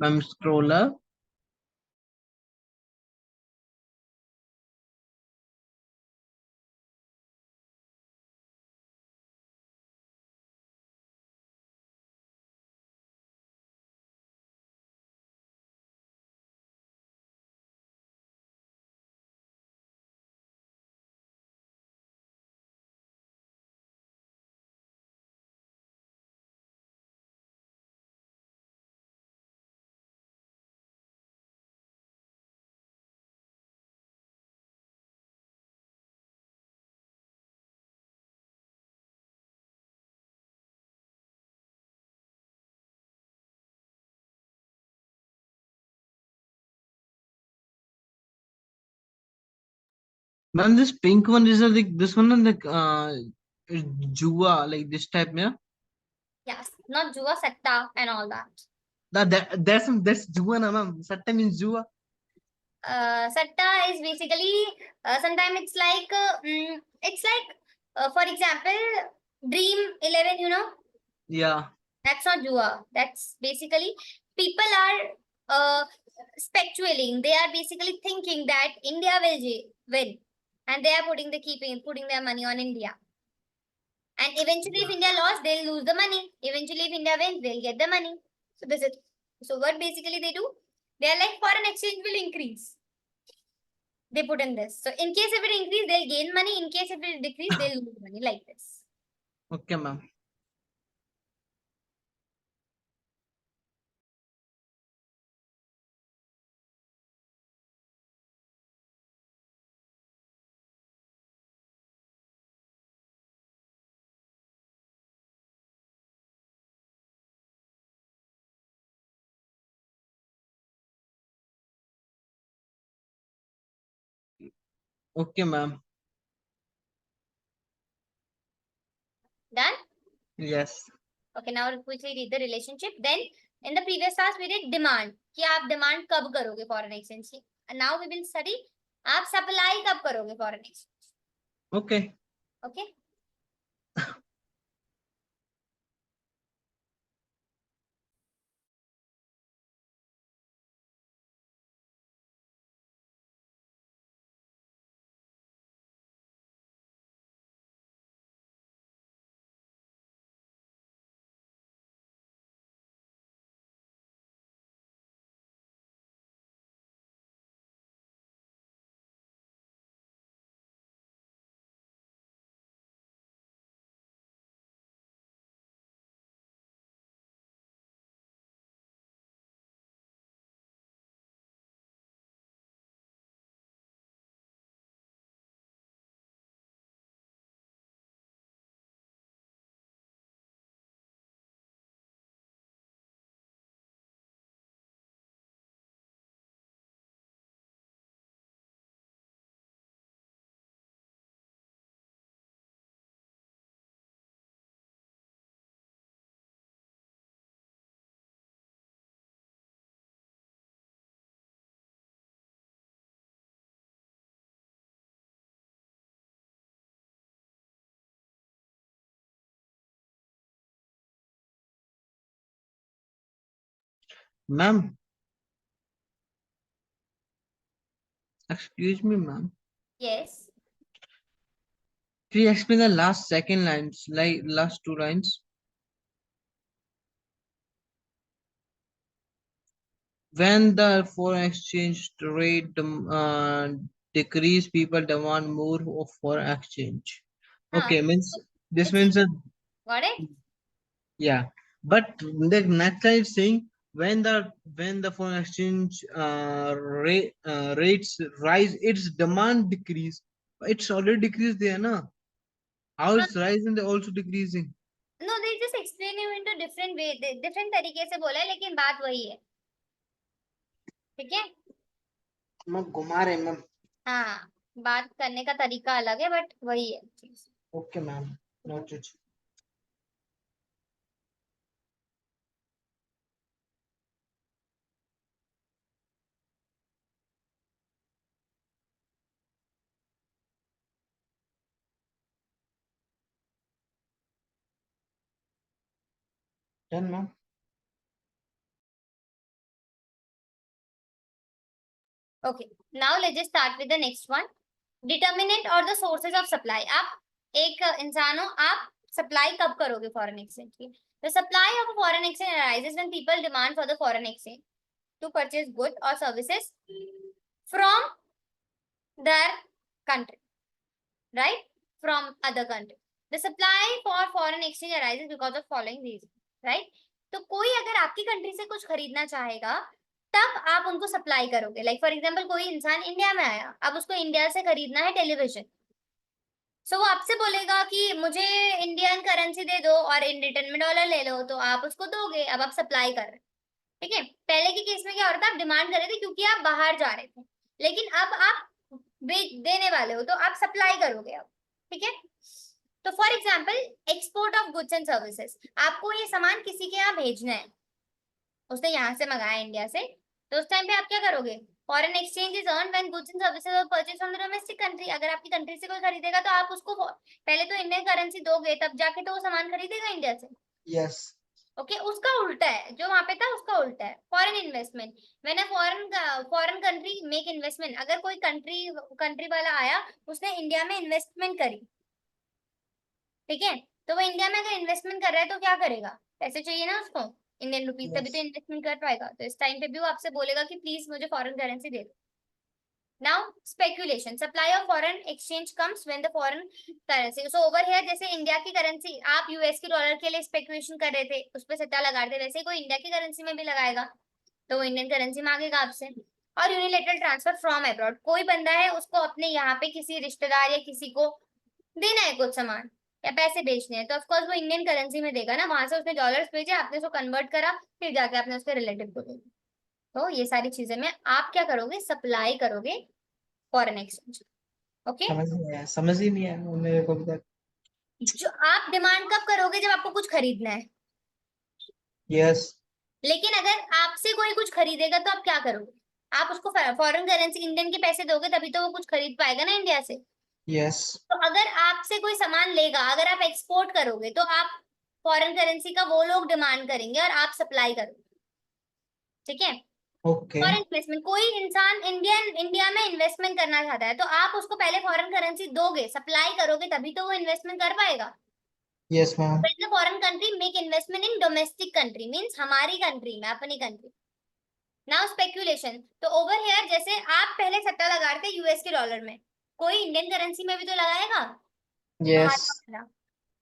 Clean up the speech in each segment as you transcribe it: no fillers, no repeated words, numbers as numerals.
Ma'am scroller. Ma'am, this pink one is like this one, like Jua, like this type, yeah. Yes, not Jua, Satta and all that. That's Jua, na ma'am. Satta means Jua. Satta is basically sometimes it's like for example Dream 11, you know. Yeah. That's not Jua. That's basically people are speculating. They are basically thinking that India will win, and they are putting their money on India. And eventually, if India lost, they'll lose the money. Eventually, if India wins, they'll get the money. So this is so what basically they do. They are like foreign exchange will increase. They put in this. So in case if it increase, they'll gain money. In case if it decrease, they'll lose money like this. Okay, ma'am. Okay, ma'am. Done? Yes. Okay, now we'll quickly read the relationship. Then in the previous class we did demand. कि आप demand कब करोगे foreign exchange की? And now we will study आप supply कब करोगे foreign exchange. Okay. Okay. Ma'am, excuse me, ma'am. Yes. Please explain the last second lines, like last two lines. When the foreign exchange rate decrease, people demand more of foreign exchange. हाँ. Okay, means this It's means got it. yeah. But the next line is saying when the foreign exchange rates rise, its demand decrease. It's already decreased there, na? How No, it's rising, they're also decreasing. no, they just explain you into different way, different तरीके से बोला है, लेकिन बात वही है. ठीक है. मैं घुमा रहे मैम. हाँ, बात करने का तरीका अलग है बट वही है चीज. Okay ma'am. Noted. Done ma'am. Okay, now let's just start with the next one. Determinant or the sources of supply. आप एक इंसान हो, आप सप्लाई कब करोगे फॉरेन एक्सचेंज की? The supply of a foreign exchange arises when people demand for the foreign exchange to purchase goods or services from their country, right? From other country. The supply for foreign exchange arises because of following reasons, right? तो कोई अगर आपकी country से कुछ खरीदना चाहेगा तब आप उनको सप्लाई करोगे. लाइक फॉर एग्जांपल कोई इंसान इंडिया में आया, अब उसको इंडिया से खरीदना है टेलीविजन, सो वो आपसे बोलेगा कि मुझे इंडियन करेंसी दे दो और इन रिटर्न में डॉलर ले लो, तो आप उसको दोगे. अब आप सप्लाई कर रहे हैं. ठीक है, पहले के केस में क्या हो रहा था, आप डिमांड कर रहे थे क्योंकि आप बाहर जा रहे थे, लेकिन अब आप देने वाले हो तो आप सप्लाई करोगे अब. ठीक है, तो for example export of goods and services. आपको ये सामान किसी के यहाँ भेजना है, उसने यहाँ से मंगाया इंडिया से, तो उस टाइम पे आप क्या करोगे? Foreign exchange is earn when goods and services are purchased from the domestic country. अगर आपकी कंट्री से कोई खरीदेगा तो आप उसको पहले तो इंडियन करेंसी दोगे, तब जाके तो वो सामान खरीदेगा इंडिया से. Yes. ओके, उसका उल्टा है, जो वहां पे था उसका उल्टा है. Foreign investment. When a foreign country make investment, अगर कोई कंट्री वाला आया, उसने इंडिया में इन्वेस्टमेंट करी, ठीक है, तो वो इंडिया में अगर इन्वेस्टमेंट कर रहा है तो क्या करेगा? पैसे चाहिए ना उसको, इंडियन रुपीज, तभी तो Yes. इन्वेस्टमेंट कर पाएगा. तो इस टाइम पे भी वो आपसे बोलेगा कि प्लीज मुझे फॉरेन करेंसी दे दो. Now speculation. Supply of foreign exchange comes when the foreign currency. So over here, जैसे इंडिया की करेंसी आप यूएस के डॉलर के लिए स्पेकुलेशन कर रहे थे, उस पर सट्टा लगा रहे थे, वैसे ही कोई इंडिया की करेंसी में भी लगाएगा, तो वो इंडियन करेंसी मांगेगा आपसे. और यूनिलेटरल ट्रांसफर फ्रॉम अब्रॉड. कोई बंदा है, उसको अपने यहाँ पे किसी रिश्तेदार या किसी को देना है कुछ सामान या पैसे बेचने हैं, तो ऑफ कोर्स वो इंडियन करेंसी में देगा ना. वहां से उसने डॉलर्स भेजे, आपने उसको कन्वर्ट करा, फिर जाके आपने उसके रिलेटिव को दिया. तो ये सारी चीजें में आप क्या करोगे? सप्लाई करोगे फॉरेन एक्सचेंज. ओके, समझ ही नहीं आया मेरे को अभी तक. जो आप डिमांड कब करोगे? जब आपको कुछ खरीदना है. Yes. लेकिन अगर आपसे कोई कुछ खरीदेगा तो आप क्या करोगे? आप उसको फॉरेन करेंसी इंडियन के पैसे दोगे, तभी तो वो कुछ खरीद पाएगा ना इंडिया से. Yes. तो अगर आपसे कोई सामान लेगा, अगर आप एक्सपोर्ट करोगे तो आप फॉरेन करेंसी का वो लोग डिमांड करेंगे और आप सप्लाई करोगे. ठीक है, Okay. Foreign investment. कोई इंसान इंडिया में इन्वेस्टमेंट करना चाहता है, तो आप उसको पहले फॉरेन करेंसी दोगे, सप्लाई करोगे, तभी तो वो इन्वेस्टमेंट कर पाएगा. Yes, ma'am. When the foreign country make investment in domestic country means हमारी कंट्री में, अपनी कंट्री. Now speculation. तो ओवर हियर, जैसे आप पहले सट्टा लगा रहे थे यूएस के डॉलर में, कोई इंडियन करेंसी में भी तो लगाएगा हमारा Yes. वाला.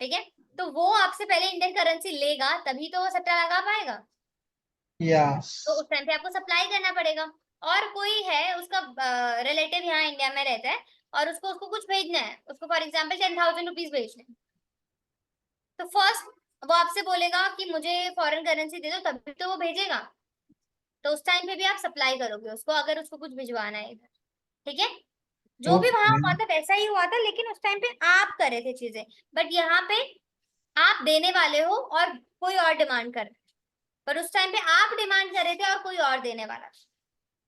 ठीक है, तो वो आपसे पहले इंडियन करेंसी लेगा, तभी तो वो सट्टा लगा पाएगा. तो Yes. उस टाइम पे आपको सप्लाई करना पड़ेगा. और कोई है, उसका रिलेटिव यहाँ इंडिया में रहता है, और उसको उसको कुछ भेजना है, उसको फॉर एग्जाम्पल 10,000 रुपीज भेजने हैं. तो फर्स्ट वो आपसे बोलेगा कि मुझे फॉरेन करेंसी दे दो, तभी तो वो भेजेगा. तो उस टाइम पे भी आप सप्लाई करोगे उसको, अगर उसको कुछ भिजवाना है इधर. ठीक है, जो भी वहां हुआ Okay. था वैसा ही हुआ था, लेकिन उस टाइम पे आप कर रहे थे चीजें, बट यहाँ पे आप देने वाले हो और कोई और डिमांड कर रहा है. पर उस टाइम पे आप डिमांड कर रहे थे और कोई और देने वाला.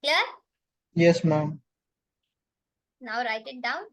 Clear? Yes, ma'am. Now right it down.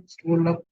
Scroll up.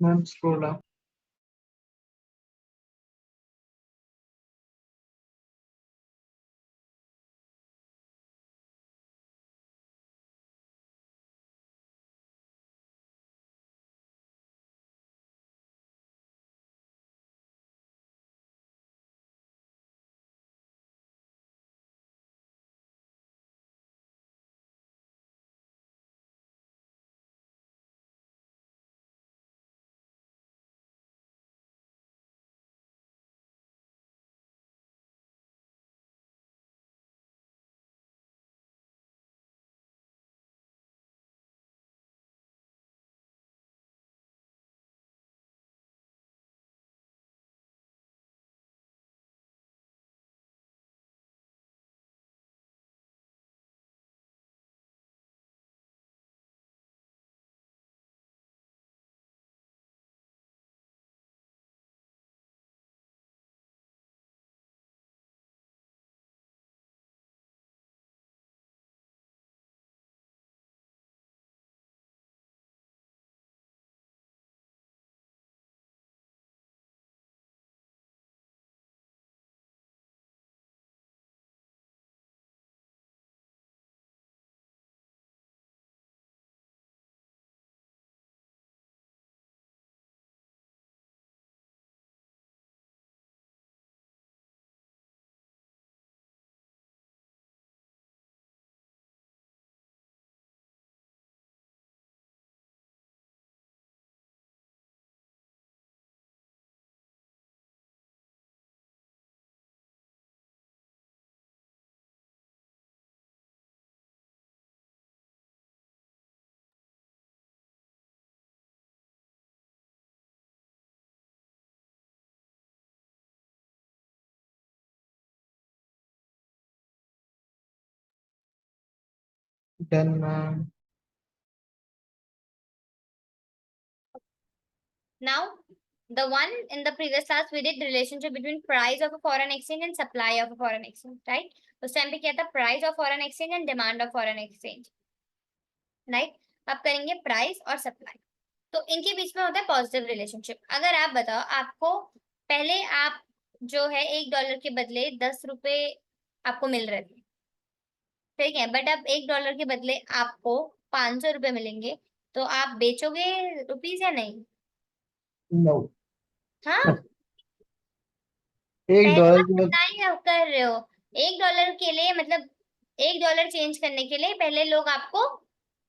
Not scroll up. Then Now, the one in the previous class we did relationship between price of a foreign exchange and supply of a foreign exchange, right? उस time पे क्या था? Price of foreign exchange and demand of foreign exchange, right? अब करेंगे price और supply. तो इनके बीच में होता है पॉजिटिव रिलेशनशिप। अगर आप बताओ, आपको पहले आप जो है $1 के बदले 10 रुपए आपको मिल रहे थे, ठीक है, बट अब $1 के बदले आपको 500 रुपए मिलेंगे, तो आप बेचोगे रुपीज या नहीं? no. हाँ, एक पहले डॉलर आप के बाद डिनाई कर रहे हो। $1 के लिए मतलब $1 चेंज करने के लिए पहले लोग आपको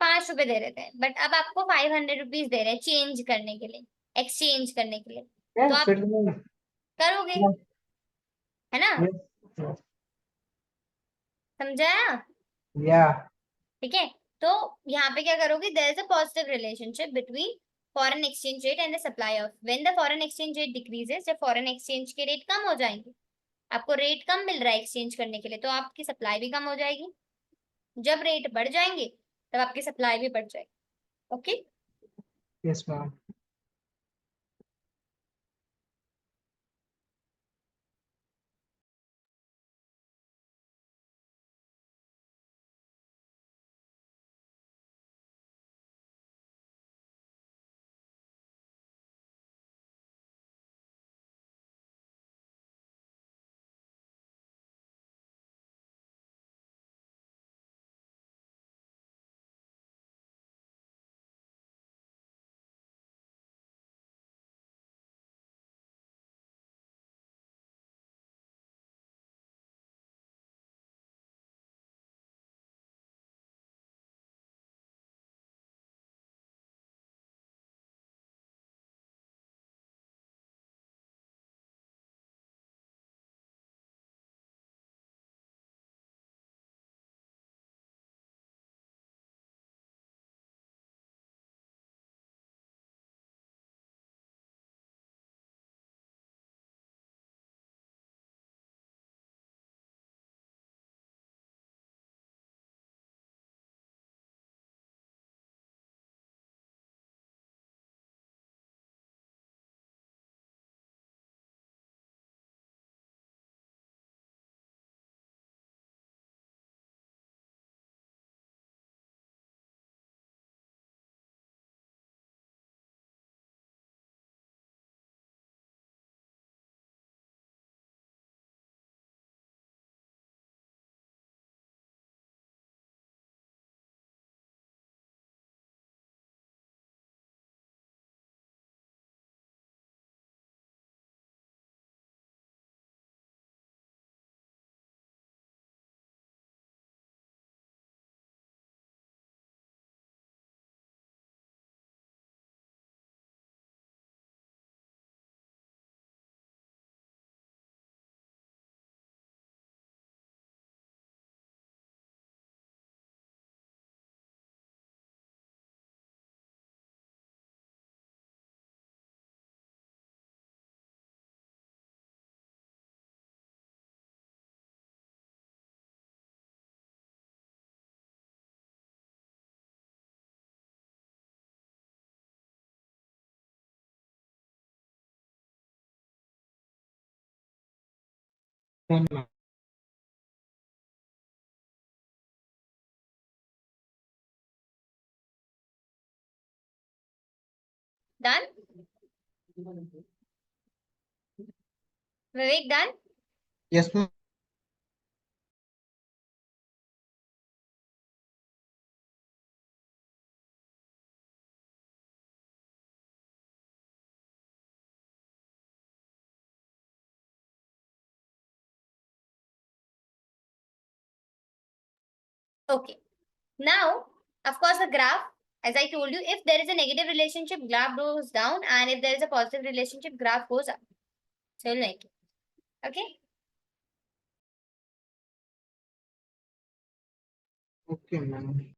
5 रुपए दे रहे थे, बट अब आपको 500 रुपीज दे रहे हैं चेंज करने के लिए, एक्सचेंज करने के लिए। तो yes, आप it will. करोगे, Yes, है ना? yes, yes. समझाया? Yeah. ठीक है, तो यहाँ पे क्या करोगे? There is a positive relationship between foreign exchange rate and the supply of. When the foreign exchange rate decreases, जब फॉरेन एक्सचेंज के रेट कम हो जाएंगे, आपको रेट कम मिल रहा है एक्सचेंज करने के लिए, तो आपकी सप्लाई भी कम हो जाएगी। जब रेट बढ़ जाएंगे तब आपकी सप्लाई भी बढ़ जाएगी। Okay, Yes, ma'am. Then, done? Vivek done? yes, ma'am. Okay. Now, of course, the graph, as I told you, if there is a negative relationship, graph goes down, and if there is a positive relationship, graph goes up. So, like, okay. Okay, ma'am.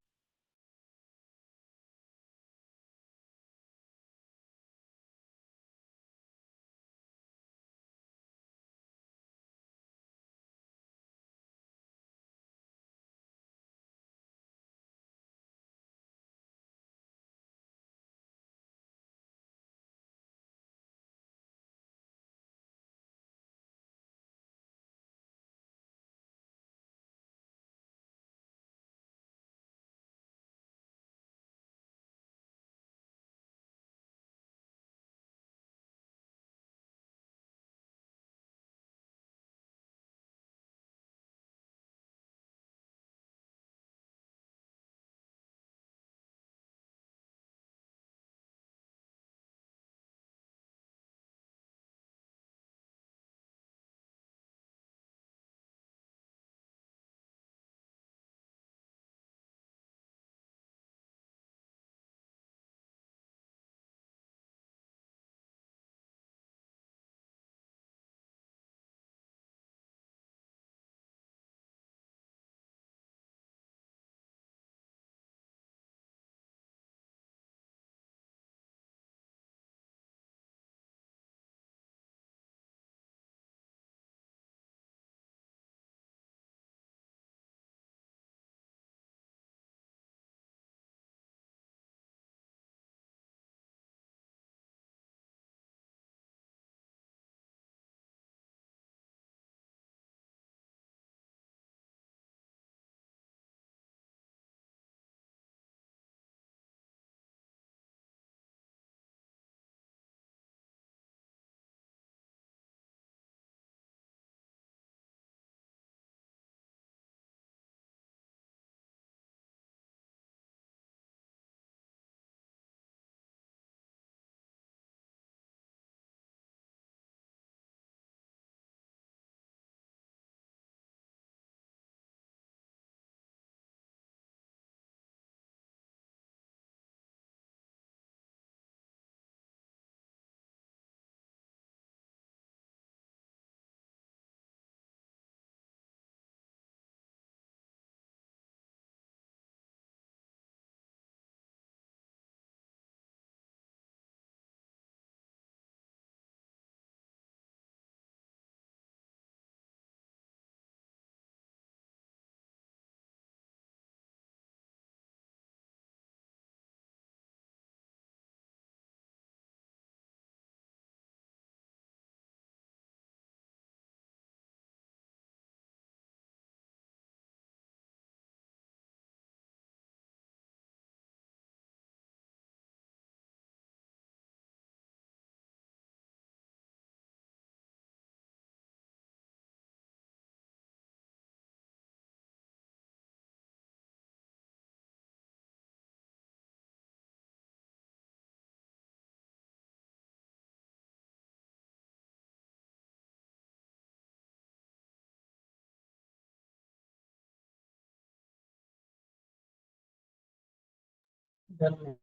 Done, ma'am.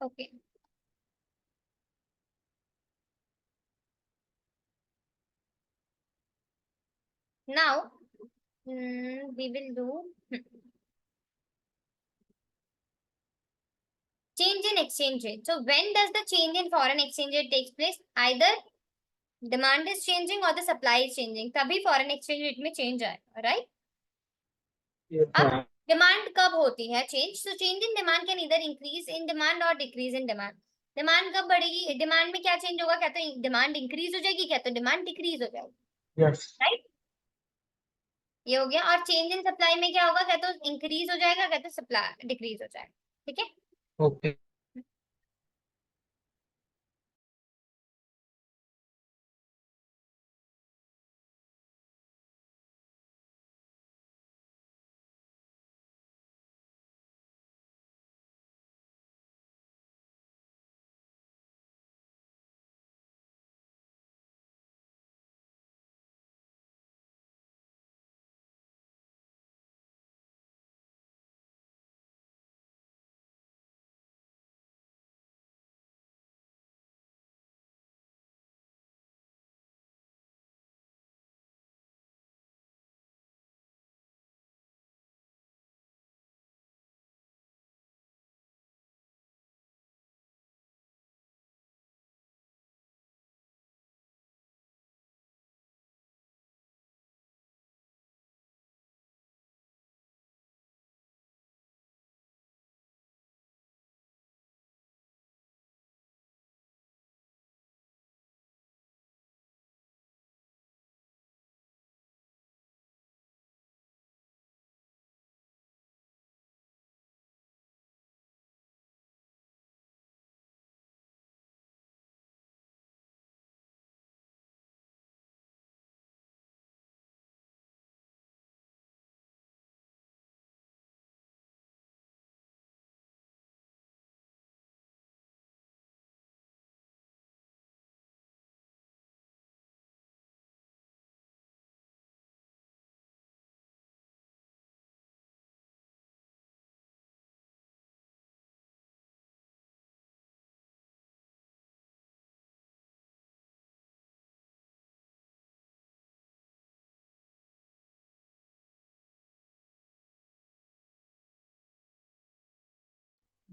Okay. Now, we will do change in exchange rate. So when does the change in foreign exchange rate takes place? Either demand is changing or the supply is changing. तभी foreign exchange rate में change आएगा, right? Yes, अब ma'am. Demand कब होती है change? So change in demand can either increase in demand और decrease in demand. Demand कब बढ़ेगी? डिमांड में क्या चेंज होगा? क्या तो डिमांड इंक्रीज हो जाएगी, क्या तो डिमांड डिक्रीज हो जाएगी, Yes. राइट? ये हो गया. और चेंज इन सप्लाई में क्या होगा? क्या तो इंक्रीज हो जाएगा, क्या तो सप्लाई डिक्रीज हो जाएगा. ठीक है. Okay.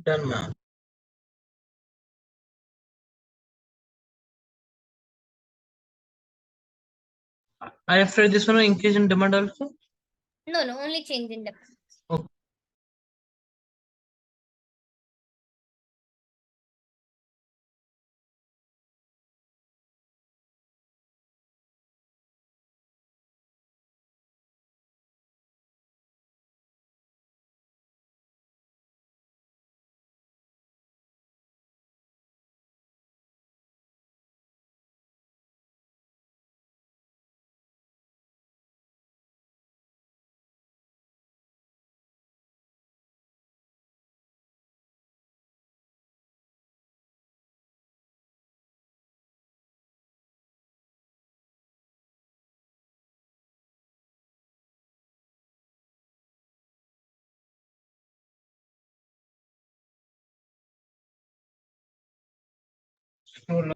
Done, ma'am. And after this one, increase in demand also? No, only change in demand. Okay. Sure.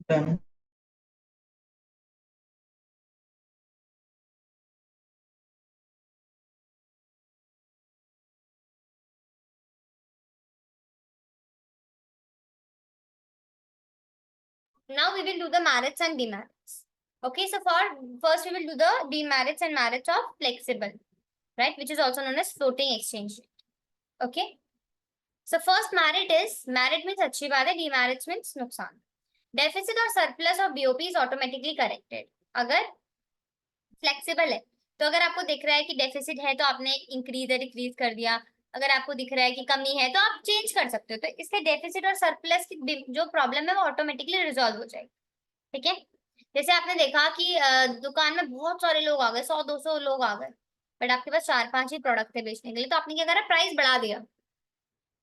Done. Now we will do the merits and demerits. Okay, so first we will do the demerits and merits of flexible, right, which is also known as floating exchange rate. Okay, so first merit is, merit means अच्छी बात है, demerits means नुकसान. Deficit or surplus of BOP is automatically corrected. अगर flexible है तो अगर आपको दिख रहा है कि डेफिसिट है तो आपने इंक्रीज या डिक्रीज कर दिया, अगर आपको दिख रहा है कि कमी है तो आप चेंज कर सकते हो, तो इससे डेफिसिट और सरप्लस की जो प्रॉब्लम है वो ऑटोमेटिकली रिजॉल्व हो जाएगी. ठीक है, जैसे आपने देखा कि दुकान में बहुत सारे लोग आ गए, 100-200 लोग आ गए, बट आपके पास 4-5 ही प्रोडक्ट थे बेचने के लिए, तो आपने क्या करा, प्राइस बढ़ा दिया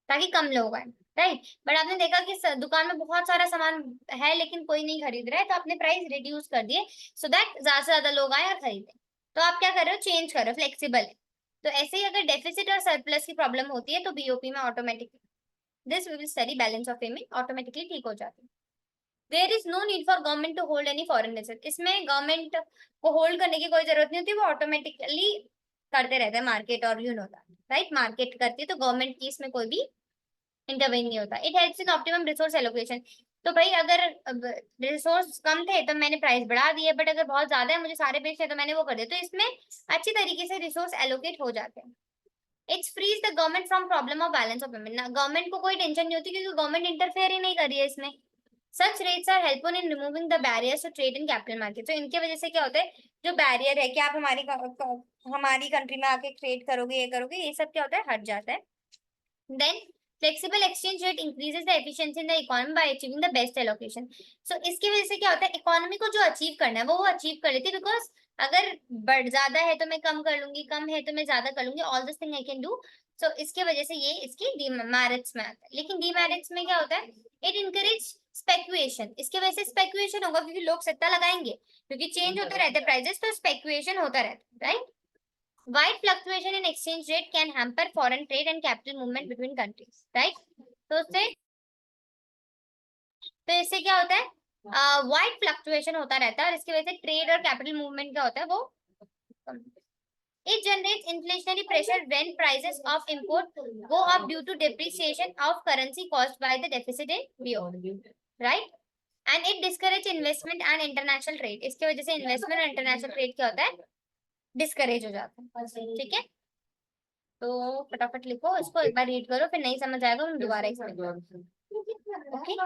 ताकि कम लोग आए, राइट. बट आपने देखा कि दुकान में बहुत सारा सामान है लेकिन कोई नहीं खरीद रहा है, तो आपने प्राइस रिड्यूस कर दिए सो दैट ज्यादा से ज्यादा लोग आए और खरीदे. तो आप क्या कर रहे हो, चेंज कर रहे हो, फ्लेक्सिबल है. तो ऐसे ही अगर डेफिसिट और सरप्लस की प्रॉब्लम होती है तो बीओपी में automatically this will study balance of payment automatically ठीक हो जाती है. There is no need for government to hold any foreign reserve. इसमें गवर्नमेंट को होल्ड करने की कोई जरूरत नहीं होती, वो ऑटोमेटिकली करते रहते हैं मार्केट, और you know that, right. Market करती है तो गवर्नमेंट की इसमें कोई भी इंटरवेन नहीं होता. It helps in optimum resource allocation. तो भाई अगर रिसोर्स कम थे तो मैंने प्राइस बढ़ा दिए, बट अगर बहुत ज्यादा है, मुझे सारे बेचने तो मैंने वो कर दिया, तो इसमें अच्छी तरीके से रिसोर्स एलोकेट हो जाते हैं. It's freeze the government from problem of balance of payment. ना गवर्नमेंट को कोई टेंशन नहीं होती क्योंकि गवर्नमेंट इंटरफेयर ही नहीं कर रही है इसमें. Such rates are helpful in removing the barriers to trade in capital market. तो इनके वजह से क्या होता है, जो बैरियर है कि आप हमारी कंट्री में आके ट्रेड करोगे, ये करोगे, ये सब क्या होता है, हट जाता है. Then flexible exchange rate increases the efficiency in the economy by achieving the best allocation. So इसकी वजह से क्या होता है, इकोनॉमी को जो अचीव करना है वो अचीव कर लेती है, बिकॉज अगर बढ़ ज्यादा है तो मैं कम कर लूंगी, कम है तो मैं ज्यादा कर लूंगी, all this thing I can do. So इसके वजह से ये इसकी डीमेरिट्स में आता है. लेकिन डीमेरिट्स में क्या होता है, इट इनकरेज स्पेकुएशन. इसके वजह से स्पेकुएशन होगा क्योंकि लोग सट्टा लगाएंगे, क्योंकि चेंज होते रहते हैं प्राइजेस, तो स्पेकुएशन होता रहता है, right. Wide fluctuation in exchange rate can hamper foreign trade and capital movement between countries, right? तो इससे क्या होता है, वाइड फ्लक्चुएशन होता रहता है, और इसकी वजह से ट्रेड और कैपिटल मूवमेंट क्या होता है वो. It generates inflationary pressure when prices of import go up due to depreciation of currency caused by the deficit in BOP, right? And it discourage investment and international trade. इसकी वजह से investment और international trade क्या होता है, discourage हो जाता है. ठीक है, तो फटाफट लिखो इसको, एक बार रीड करो, फिर नहीं समझ आएगा हम दोबारा इसमें. Okay.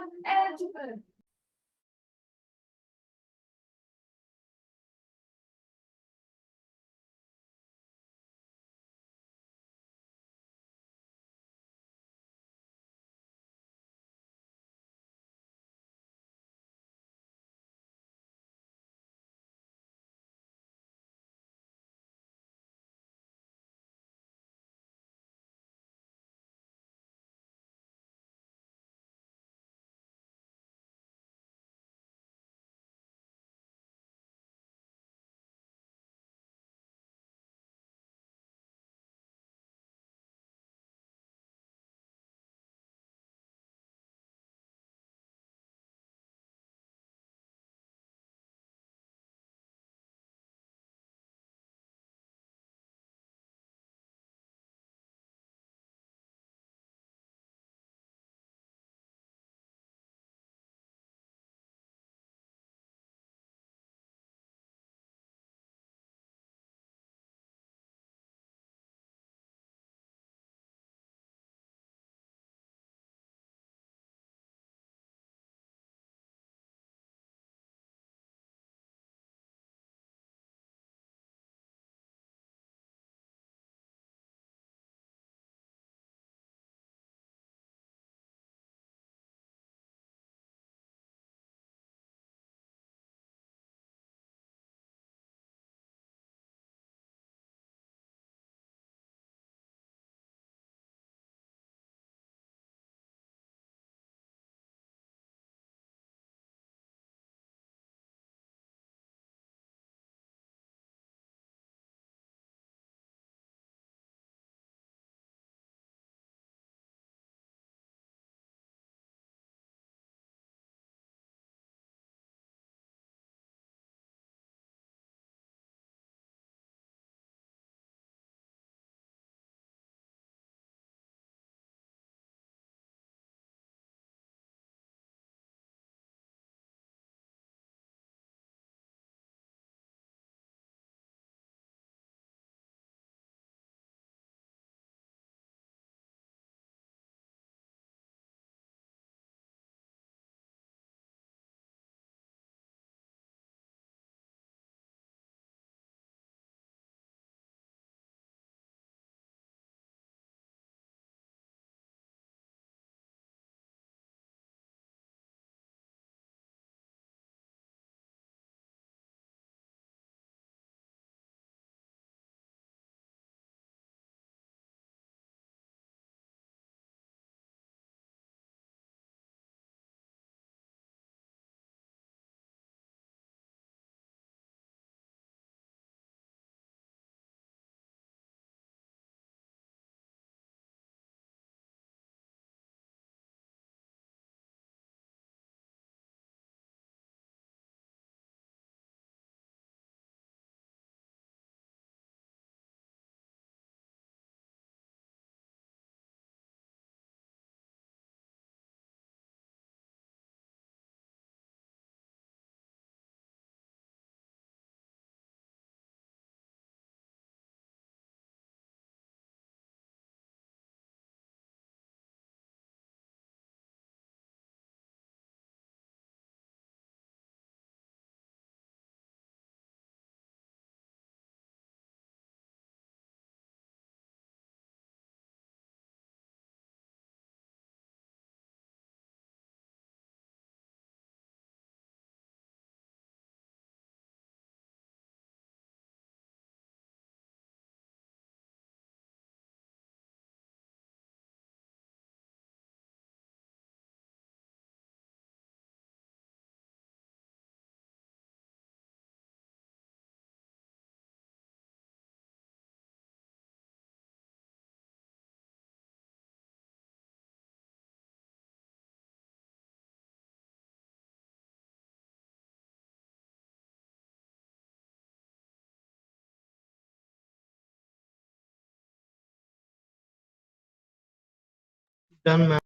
Done, ma'am.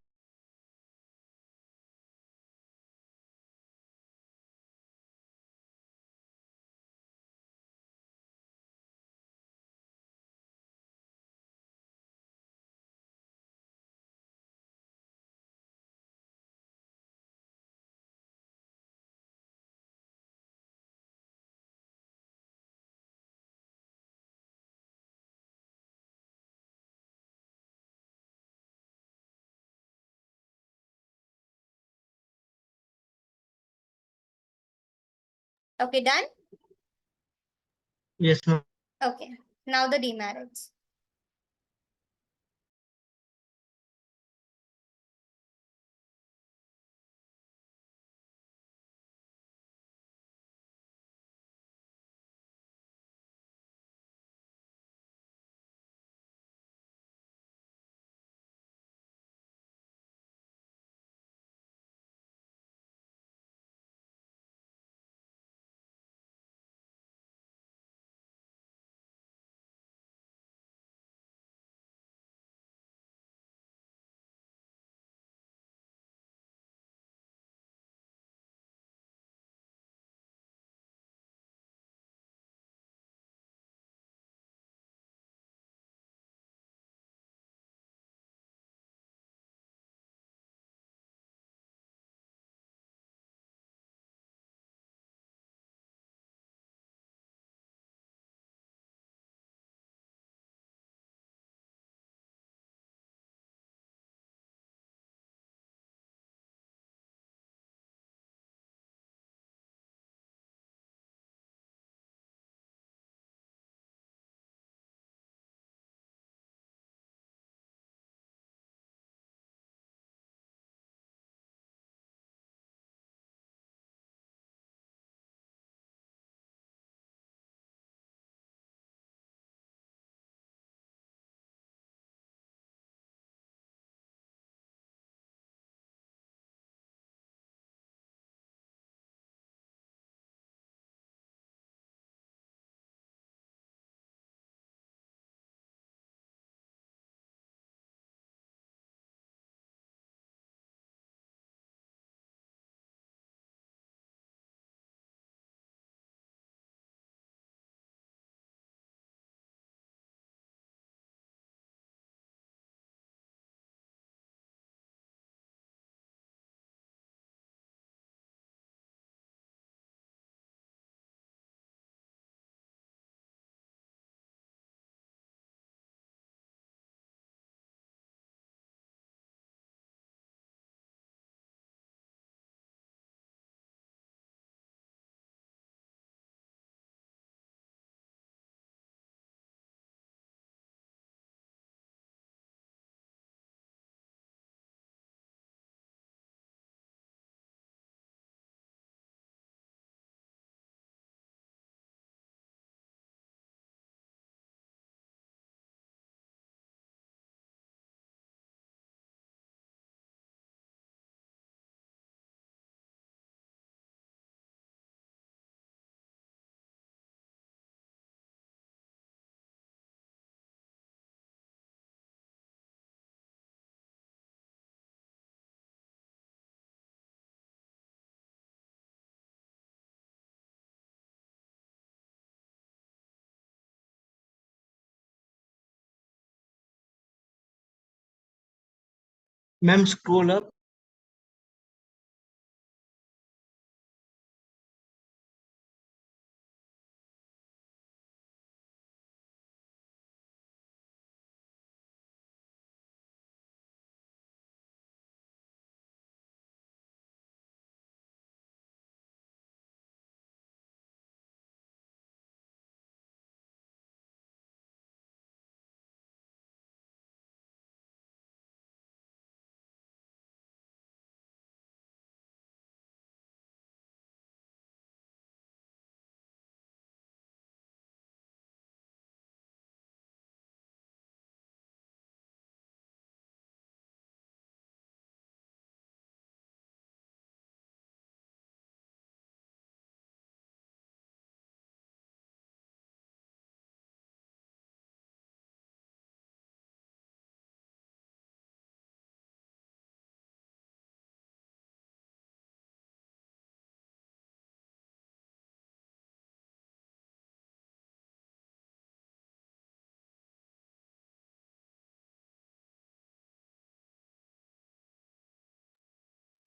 Okay, done? Yes, ma'am. Okay. Now the demerits. Ma'am, scroll up.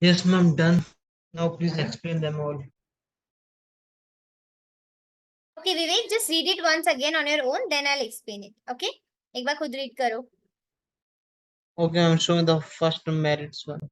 Yes, ma'am, done. Now please explain them all. Okay, Vivek, just read it once again on your own, then I'll explain it. Okay? एक बार खुद read करो. Okay, I'm showing the first merits one.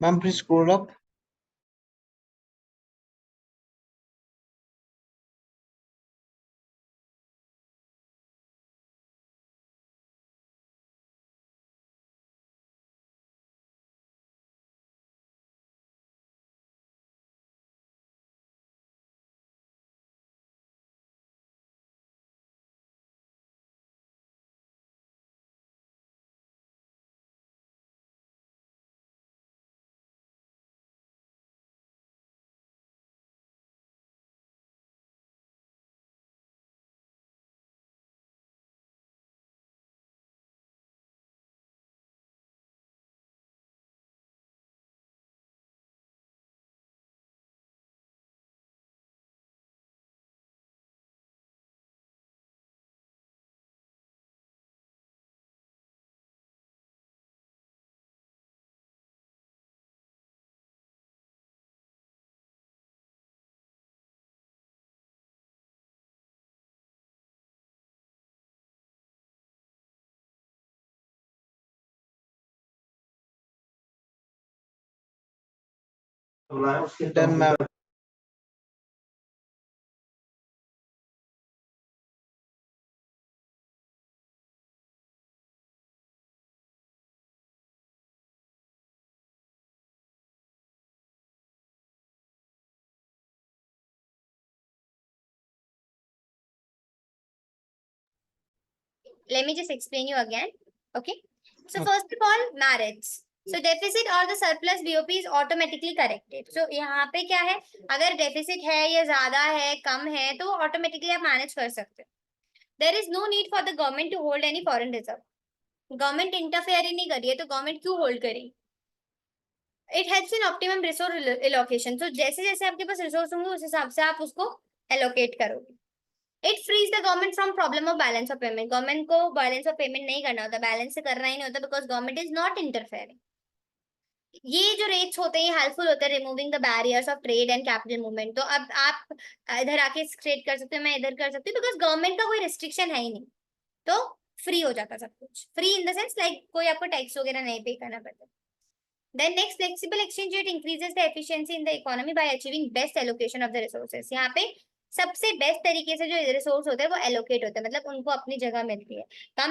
Ma'am, please scroll up. Done, ma'am. Let me just explain you again. Okay. So Okay. first of all, merits. So deficit or the surplus BOP is automatically corrected. So यहाँ पे क्या है, अगर deficit है या ज़्यादा है, कम है, तो automatically आप manage कर सकते हो. There is no need for the government to hold any foreign reserve. Government interfere ही नहीं कर रही है तो गवर्नमेंट क्यों होल्ड करेगी? It helps in optimum resource allocation, तो जैसे जैसे आपके पास रिसोर्स होंगे उस हिसाब से आप उसको एलोकेट करोगे। It freeze the government from problem of balance of payment, government को बैलेंस ऑफ पेमेंट नहीं करना होता, बैलेंस से करना ही नहीं होता, because government is not interfering. ये जो रेट्स होते हैं हेल्पफुल होते हैं removing the barriers of trade and capital movement, तो अब आप इधर आके ट्रेड कर सकते हो, मैं इधर कर सकती हूँ, बिकॉज गवर्नमेंट का कोई रिस्ट्रिक्शन है ही नहीं, तो फ्री हो जाता सब कुछ, free in the sense like कोई आपको टैक्स वगैरह नहीं पे करना पड़ता। Then next, flexible exchange rate increases the efficiency in the economy by achieving best allocation of the resources। यहाँ पे सबसे बेस्ट तरीके से जो रिसोर्स होते हैं वो एलोकेट होते हैं, मतलब उनको अपनी जगह मिलती है। कम